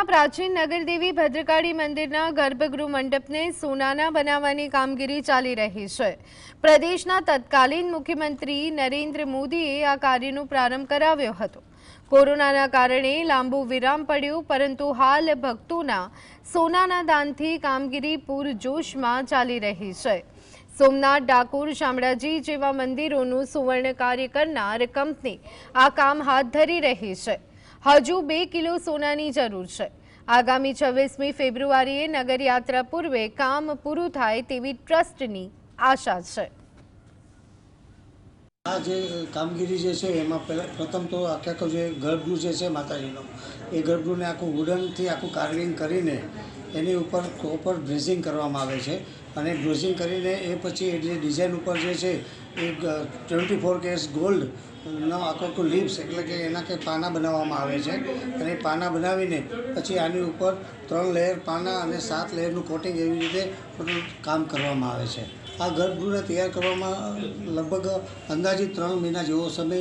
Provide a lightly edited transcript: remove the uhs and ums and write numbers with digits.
સુરतना प्राचीन नगरदेवी भद्रकाળી મંદિરના ગર્ભગૃહ મંડપને સોનાના બનાવવાની કામગીરી ચાલી રહી છે। પ્રદેશના તત્કાલીન મુખ્યમંત્રી નરેન્દ્ર મોદીએ આ કાર્યનો પ્રારંભ કરાવ્યો હતો। કોરોનાના કારણે લાંબુ વિરામ પડ્યું, પરંતુ હાલ ભક્તોના સોનાના દાનથી કામગીરી પૂરજોશમાં ચાલી રહી છે। સોમનાથ, ડાકોર, શામળાજી જેવા મંદિરોનું સુવર્ણ કાર્ય કરનાર કંપની આ કામ હાથ ધરી રહી છે। હજુ 2 કિલો સોનાની જરૂર છે। આગામી 26મી ફેબ્રુઆરીએ નગરયાત્રા પૂર્વે કામ પૂરું થાય તેવી ટ્રસ્ટની આશા છે। આ જે કામગીરી જે છે એમાં પ્રથમ તો આખો જે ગર્ભગૃહ જે છે માતાજીનો, એ ગર્ભગૃહને આખું વુડનથી આખું કાર્વિંગ કરીને એની ઉપર પ્રોપર બ્રેઝિંગ કરવામાં આવે છે। અને બ્રેઝિંગ કરીને એ પછી એ જે ડિઝાઇન ઉપર જે છે એ 24 કેરેટ ગોલ્ડનો આખો લીવ્સ એટલે કે એના કે પાના બનાવવામાં આવે છે। અને પાના બનાવીને પછી આની ઉપર 3 લેયર પાના અને 7 લેયરનું કોટિંગ એવી રીતે કામ કરવામાં આવે છે। આ ગર્ભગૃહને તૈયાર કરવામાં લગભગ અંદાજિત 3 મહિના જેવો સમય